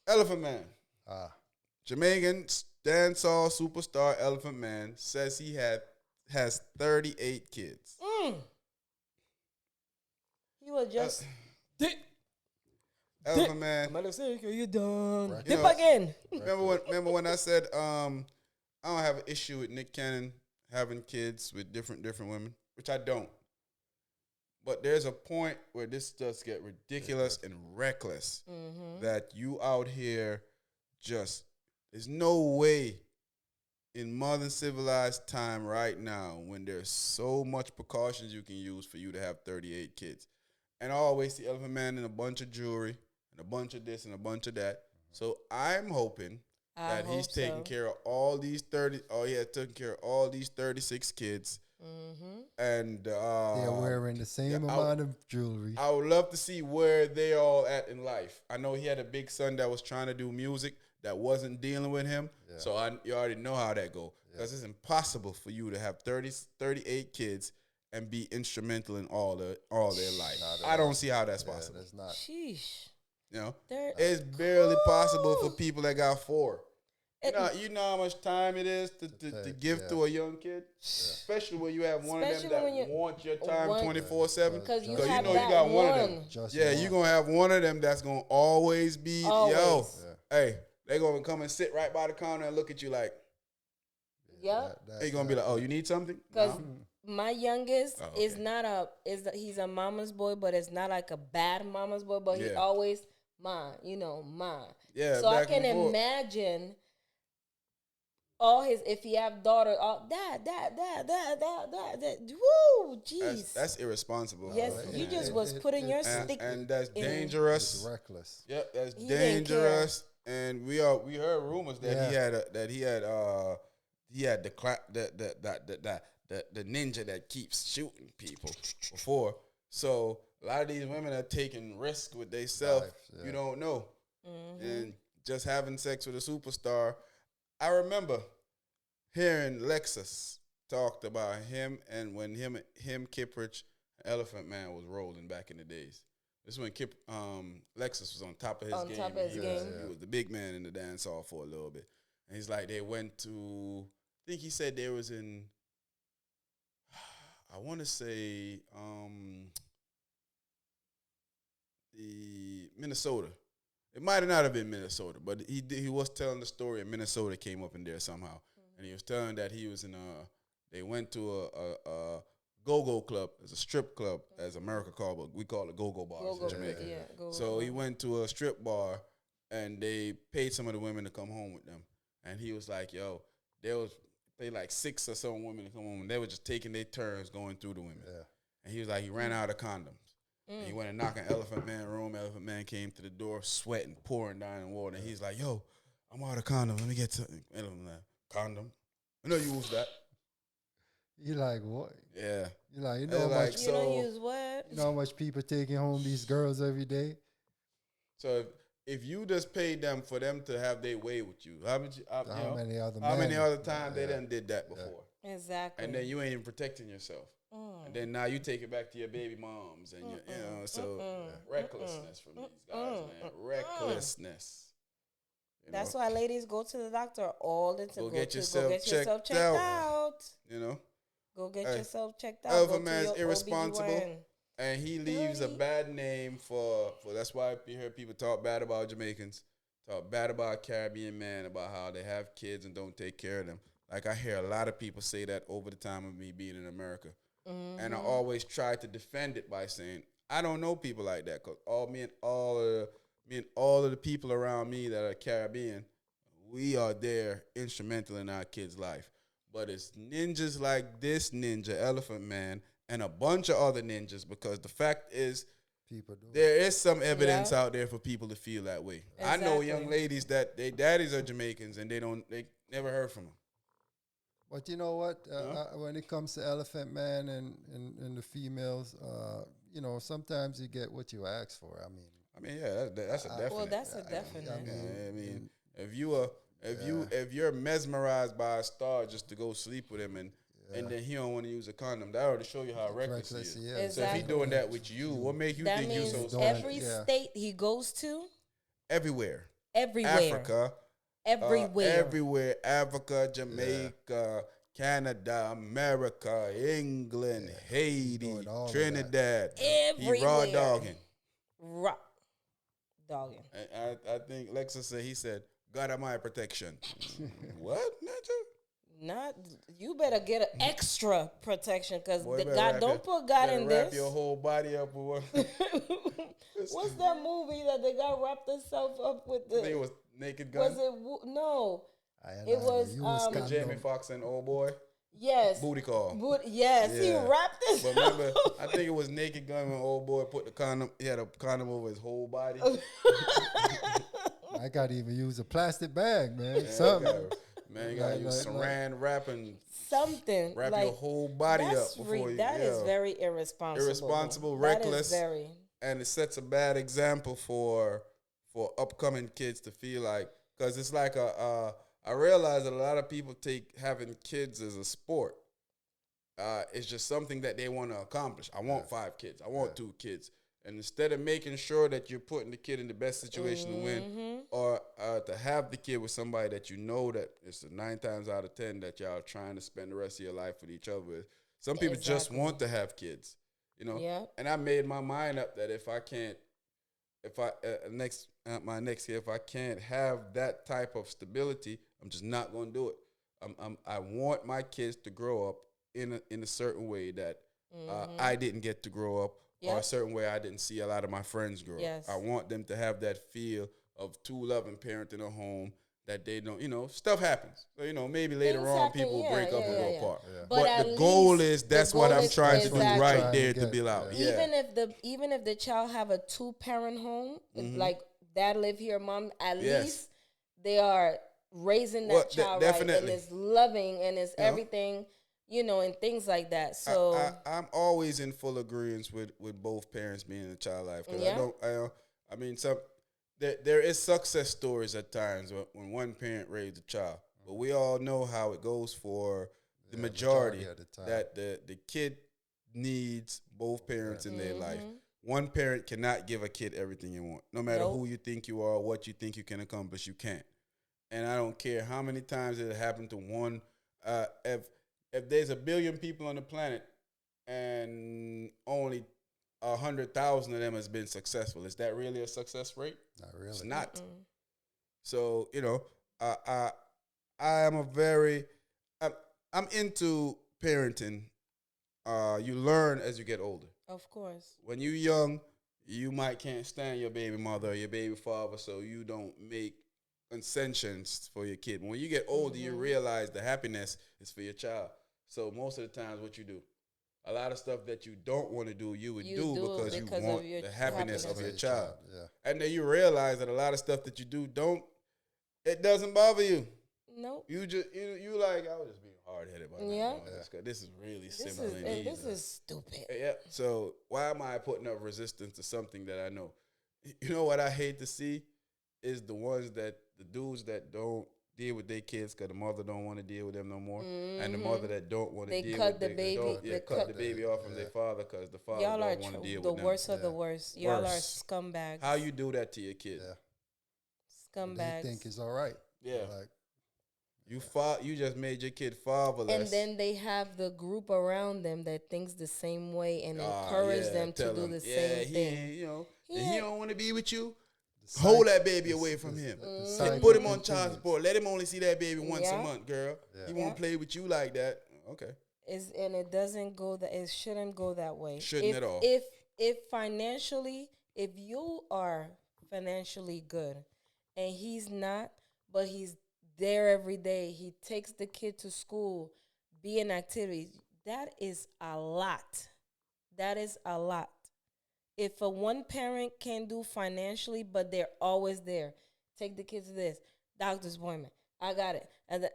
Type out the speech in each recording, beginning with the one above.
Elephant Man. Jamaican dancehall superstar Elephant Man says he has 38 kids. He was just Elephant Man. I'm gonna say, you done. You Dip know, again. Remember when I said I don't have an issue with Nick Cannon having kids with different women, which I don't. But there's a point where this does get ridiculous and reckless. That you out here just there's no way in modern civilized time right now when there's so much precautions you can use for you to have 38 kids. And I always see Elephant Man in a bunch of jewelry and a bunch of this and a bunch of that. So I'm hoping that he's taking care of all these 30. Oh, he has taken care of all these 36 kids. And they're wearing the same amount of jewelry. I would love to see where they're all at in life. I know he had a big son that was trying to do music that wasn't dealing with him. Yeah. So you already know how that go. Because it's impossible for you to have 38 kids and be instrumental in all their life. I don't see how that's possible. That's not. Sheesh. You know, it's barely possible for people that got 4. You know how much time it is to give to a young kid? Especially when you have one of them that want your time 24/7. Because you know you got one of them. You're going to have one of them that's going to always be, hey, they're going to come and sit right by the counter and look at you like, they're going to be like, oh, you need something? Because my youngest is he's a mama's boy, but it's not like a bad mama's boy, but he always, ma. Yeah, so I can imagine all his, if he have daughter, dad, woo, jeez. That's irresponsible. Yes, you just was putting your stick. And that's dangerous. It's reckless. Yep, that's dangerous. And we heard rumors that he had the ninja that keeps shooting people before. So a lot of these women are taking risks with themselves. You don't know. And just having sex with a superstar. I remember hearing Lexus talked about him and when him Kiprich, Elephant Man was rolling back in the days. This is when Lexus was on top of his game. He was the big man in the dance hall for a little bit. And he's like, they went to, I think he said they was in, I want to say the Minnesota. It might not have been Minnesota, but he was telling the story, and Minnesota came up in there somehow. And he was telling that he was they went to a go-go club. It's a strip club, as America called, but we call it go-go bars in Jamaica. So he went to a strip bar, and they paid some of the women to come home with them. And he was like, yo, they like 6 or 7 women to come home, and they were just taking their turns going through the women. Yeah. And he was like, he ran out of condoms. And he went and knocked on Elephant Man room. Elephant Man came to the door, sweating, pouring down in water. And he's like, yo, I'm out of condom. Let me get something. Elephant Man, condom. I know you use that. You like what? Yeah. You like, you know how much, you don't use what? You know how much people taking home these girls every day? So if you just paid them for them to have their way with you, how many other times they done did that before? Exactly. And then you ain't even protecting yourself. And then now you take it back to your baby moms and recklessness from these guys, man. Recklessness. That's why ladies go to the doctor all the time. Go get yourself checked out. You know? Go get yourself checked out. Elephant Man's irresponsible. And he leaves a bad name for that's why you hear people talk bad about Jamaicans, talk bad about Caribbean men, about how they have kids and don't take care of them. Like I hear a lot of people say that over the time of me being in America. And I always try to defend it by saying, I don't know people like that, because all of the people around me that are Caribbean, we are there instrumental in our kids' life. But it's ninjas like this ninja, Elephant Man, and a bunch of other ninjas, because the fact is there is some evidence out there for people to feel that way. Exactly. I know young ladies that their daddies are Jamaicans and they never heard from them. But you know what? When it comes to Elephant Man and the females, sometimes you get what you ask for. I mean, that's a definite. Well, that's a definite. I mean, if you're mesmerized by a star just to go sleep with him and then he don't want to use a condom, that already show you how reckless he is. Yeah. Exactly. So if he doing that with you, what make you think you so every state he goes to? Everywhere. Africa. Everywhere. Africa, Jamaica, Canada, America, England, Haiti, Trinidad. Everywhere. He raw dogging. Raw dogging. And I think Lexa said, he said, God of my protection. What, Ninja? Not, you better get an extra protection because God don't put God in this. Wrap your whole body up with what? What's that movie that the guy wrapped himself up with? I think it was Naked Gun. Was it no? It was Jamie Foxx and Old Boy. Yes. Booty Call. Yes, yeah. He wrapped his. But remember, I think it was Naked Gun when Old Boy put the condom. He had a condom over his whole body. I gotta even use a plastic bag, man. Yeah, something. You gotta use saran wrap and something. Wrap your whole body up before you. That is very irresponsible. Irresponsible, reckless, very. And it sets a bad example for upcoming kids to feel like, because it's like I realize that a lot of people take having kids as a sport. It's just something that they want to accomplish. I want 5 kids. I want 2 kids. And instead of making sure that you're putting the kid in the best situation to win, or to have the kid with somebody that you know that it's 9 times out of 10 that y'all are trying to spend the rest of your life with each other with. Some people just want to have kids, you know. Yeah. And I made my mind up that if I can't have that type of stability, I'm just not going to do it. I want my kids to grow up in a certain way that I didn't get to grow up. Yep. Or a certain way I didn't see a lot of my friends grow up. I want them to have that feel of 2 loving parents in a home that they don't, stuff happens. So, maybe later on people will break up and go apart. Yeah. But the goal is, that's what I'm trying to do right there to build out. Even if the child have a 2-parent home, like dad live here, mom, at least they are raising that child right, and it's loving and it's everything. And things like that. So I'm always in full agreement with both parents being in a child life. Because there is success stories at times when one parent raised a child, but we all know how it goes for the majority of the time. That the kid needs both parents in their life. One parent cannot give a kid everything you want. No matter who you think you are, what you think you can accomplish, you can't. And I don't care how many times it happened to one. If there's 1 billion people on the planet and only 100,000 of them has been successful, is that really a success rate? Not really. It's not. So, I am I'm into parenting. You learn as you get older. Of course. When you're young, you can't stand your baby mother or your baby father, so you don't make concessions for your kid. When you get older, you realize the happiness is for your child. So most of the times what you do, a lot of stuff that you don't want to do, you would do because you want the happiness of your child. Yeah. And then you realize that a lot of stuff that you do it doesn't bother you. Nope. You just, you like, I was just being hard-headed about that. This is really simple and easy. This is stupid. Yeah. So why am I putting up resistance to something that I know? You know what I hate to see is the dudes that don't deal with their kids because the mother don't want to deal with them no more, and the mother that don't want to deal with they cut the baby off from their father because the father don't want to deal with them. The worst of the worst. Y'all are scumbags. How you do that to your kid? Yeah. Scumbags. They think it's all right. Yeah. You just made your kid fatherless. And then they have the group around them that thinks the same way and encourage them to do the same thing. He don't want to be with you. Hold that baby away from him. Put him on child support. Let him only see that baby once a month, girl. He won't play with you like that. Okay. And it doesn't go that. It shouldn't go that way. Shouldn't at all. If financially, if you are financially good, and he's not, but he's there every day. He takes the kid to school, be in activities. That is a lot. That is a lot. If a one parent can do financially, but they're always there, take the kids to this, doctor's appointment, I got it. And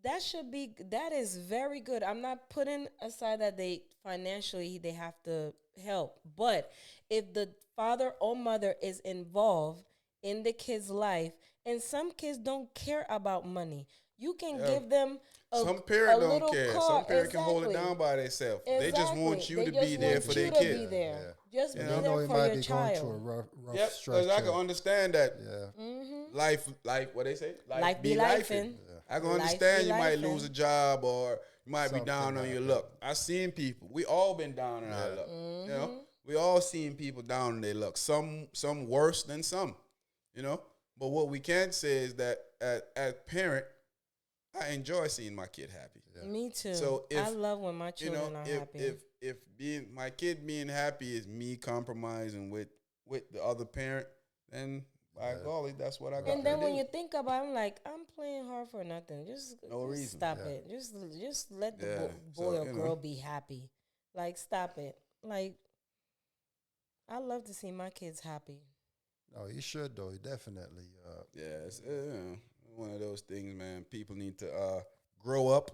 that is very good. I'm not putting aside that they financially, they have to help. But if the father or mother is involved in the kid's life, and some kids don't care about money, you can give them some parents don't care. Some parents can hold it down by themselves. They just want you to be there for their kid. Just be there for your child. Going through a rough stretch. Because I can understand that. Yeah. life, what they say? Life be lifing. I can Life understand be you might lifing. lose a job or you might Something be down on your happen. luck. I seen people. We all been down on our luck. You know, we all seen people down on their luck. Some worse than some. You know, but what we can say is that as parent, I enjoy seeing my kid happy. Me too. So I love when my You know, children are happy. if being my kid being happy is me compromising with the other parent, then by golly, that's what I got. And then when you think about it, I'm like, I'm playing hard for nothing. Just reason. stop it. Just let the boy or girl be happy. Like, stop it. Like, I love to see my kids happy. No, you should though. Definitely. It's one of those things, man. People need to grow up,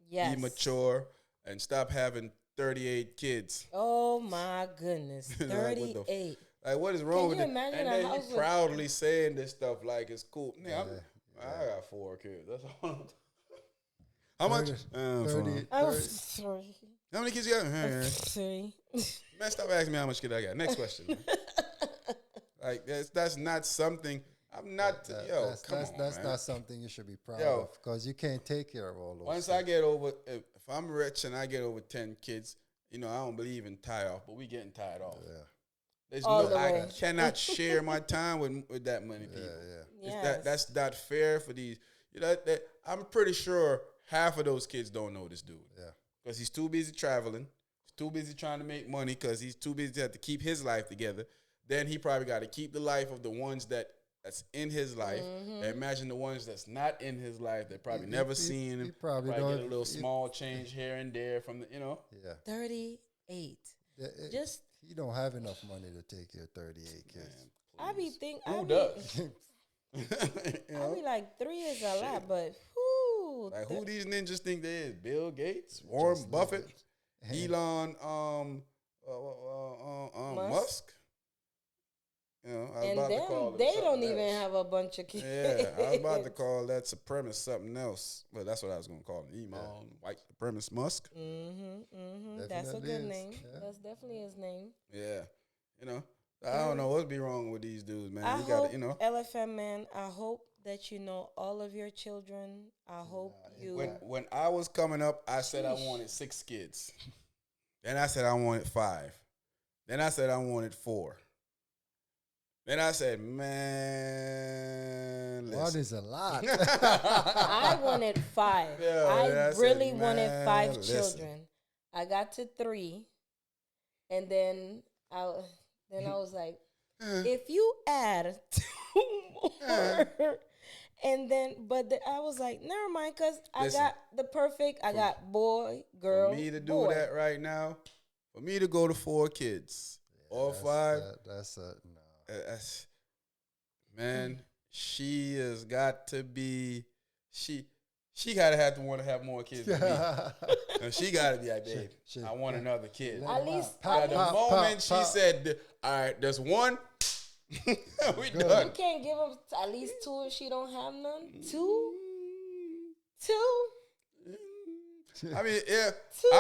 Yes. be mature, and stop having 38 kids. Oh my goodness. Like, 38. Like, what is wrong with you it? imagine And a then you house with- proudly saying this stuff like it's cool. I got 4 kids. That's all. How much? 30. I'm sorry. How many kids you got? Sorry. Man, stop asking me how much kid I got. Next question. Man. Like that's not something. I'm not. That's not something you should be proud of because you can't take care of all those. Once I get over, if I'm rich and I get over 10 kids, I don't believe in tie off, but we getting tied off. Yeah. There's All the I way. cannot share my time with that many people. Yes. That's not fair for these. I'm pretty sure half of those kids don't know this dude. Yeah. Because he's too busy traveling. He's too busy trying to make money because he's too busy to have to keep his life together. Then he probably got to keep the life of the ones that's in his life. And imagine the ones that's not in his life that probably never seen him. Probably get a don't. little small change here and there from the, Yeah. 38. Just he don't have enough money to take care of 38 kids. Man, I be think who does? I be like 3 is a lot, but whoo. Like who these ninjas think they is? Bill Gates, Warren Buffett, Elon, Musk. I was And about to call them, it they something don't even else. have a bunch of kids. Yeah, I was about to call that supremacist something else, but that's what I was gonna call him. Elon, white supremacist Musk. That's a Definitely good is. name. Yeah. That's definitely his name. Yeah, I don't know what's be wrong with these dudes, man. I You hope, gotta, LFM man, I hope that you know all of your children. I hope you. When I was coming up, I said I wanted 6 kids. Then I said I wanted 5. Then I said I wanted 4. Then I said, man, listen. What is a lot? I wanted 5. Yeah, I said, really wanted man, 5 listen. children. I got to 3, and then I was like, if you add 2 more, and then I was like, never mind, because I Listen. got the perfect. I got boy, girl. For me to do boy. that right now, for me to go to 4 kids or 5, That's no. that's, man, she has got to be, she gotta have to want to have more kids than me. And she gotta be like, babe, I want another kid. At least, At the moment she said, all right, there's 1, we done. you can't give them at least 2 if she don't have none. 2. I mean, yeah. 2.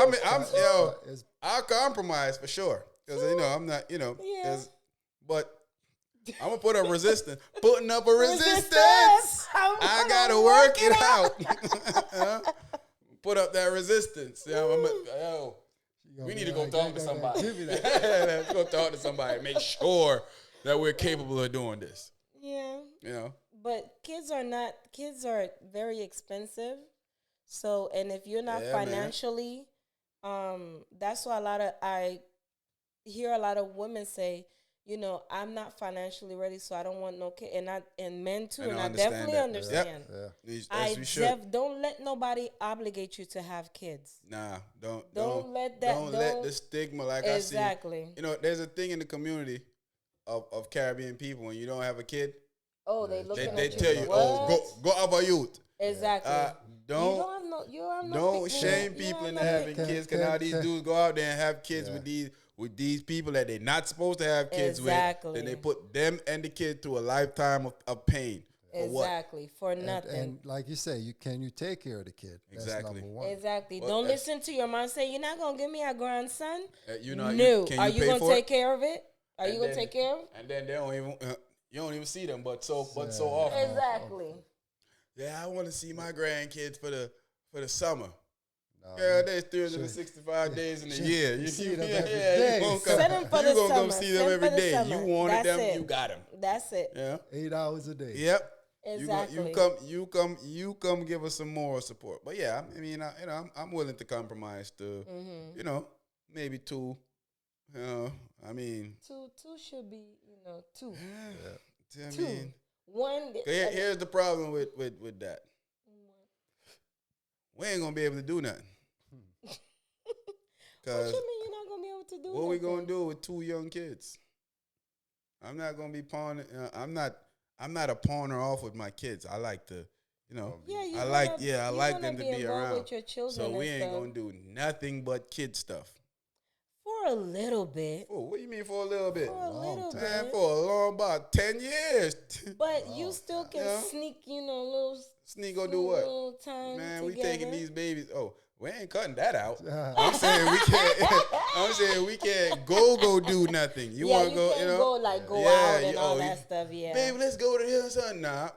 I'll compromise for sure. Because, I'm not, but I'm going to put up resistance. Putting up a resistance. I got to work it out. Put up that resistance. We need to go talk to somebody. Let's go talk to somebody. Make sure that we're capable of doing this. Yeah. You know? But kids are very expensive. So, and if you're not financially, that's why I hear a lot of women say, I'm not financially ready, so I don't want no kid. And men too, and I definitely understand. Yeah. Don't let nobody obligate you to have kids. Nah, don't let the stigma like exactly. I see. There's a thing in the community of Caribbean people when you don't have a kid. Oh, they They tell you, go have a youth. Exactly. Don't shame people into having kids. Because now these dudes go out there and have kids with these people that they're not supposed to have kids with. Then they put them and the kid through a lifetime of pain. Exactly. For nothing. And like you say, can you take care of the kid? That's Exactly. number 1. Exactly. Well, don't listen to your mom say, you're not going to give me a grandson. No. Are you going to take care of it? Are you going to take care of it? And then they don't even... You don't even see them, but so often. Exactly. Yeah, I want to see my grandkids for the summer. No, Yeah, there's 365 days in a year. You see them every you day. gonna Send them for the you gonna summer. come see them Send every for the day. summer. You wanted That's them, it. you got them. That's it. Yeah. 8 hours a day. Yep. Exactly. You come give us some more support. But yeah, I mean, I'm willing to compromise to, maybe 2. I mean, two should be, two. I Two. mean, One. here's the problem with that. We ain't gonna be able to do nothing. What Cause you mean you're not gonna be able to do what we nothing? gonna do with 2 young kids? I'm not gonna be pawning. I'm not a pawner off with my kids. I like to, Yeah, I like them to be involved around. with your children. So we and ain't stuff. gonna do nothing but kid stuff. For a little bit. Oh, what do you mean for a little bit? For a little bit. Man, for a long, about 10 years. But you still can sneak, little Sneak go do what? little time Man, together. we taking these babies. Oh, we ain't cutting that out. I'm saying we can't. I'm saying we can't go do nothing. You want to go? Can't go out and all that stuff. Yeah, baby, let's go to here, son. Nah.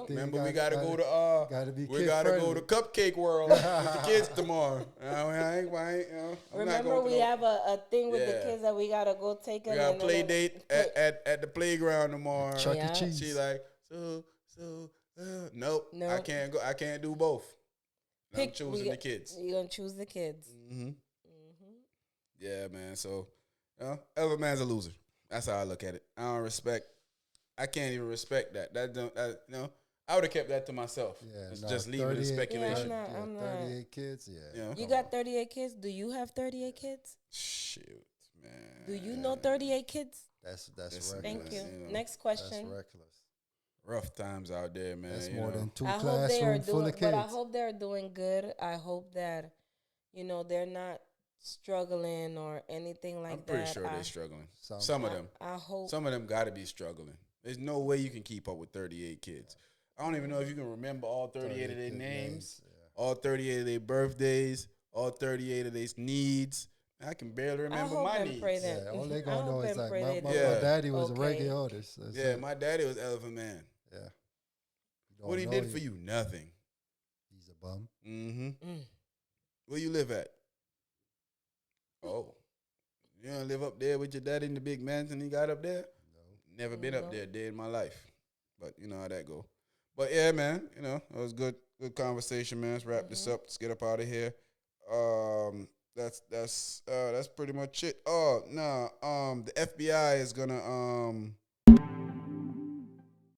Remember, we gotta go to we gotta go to Cupcake World with the kids tomorrow. Remember, we have a thing with the kids that we gotta go take. We got a play date at the playground tomorrow. Chuck E. Cheese. She like nope. I can't go. I can't do both. I'm choosing the kids. You're gonna choose the kids. Mm-hmm. Yeah, man. So, every man's a loser. That's how I look at it. I can't even respect that. I would have kept that to myself. Yeah, just leaving the speculation. Yeah, I'm not. 38 kids, yeah. You got 38 kids? Do you have 38 kids? Shoot, man. Do you know 38 kids? That's reckless. Thank you. Next question. That's reckless. Rough times out there, man. That's more than 2 classrooms full of kids. But I hope they're doing good. I hope that, they're not struggling or anything like that. I'm pretty sure they're struggling. Some of them. I hope. Some of them got to be struggling. There's no way you can keep up with 38 kids. I don't even know if you can remember all 38 of their names, all 38 of their birthdays, all 38 of their needs. I can barely remember my needs. All they gonna know is like my daddy was a reggae artist. My daddy was Elephant Man. Yeah. What he did for you? Nothing. He's a bum. Mm-hmm. Where you live at? Oh. You don't live up there with your daddy in the big mansion he got up there? No. Never been up there a day in my life. But you know how that go. But yeah, man, it was good conversation, man. Let's wrap this up. Let's get up out of here. That's pretty much it. Oh, no. The FBI is gonna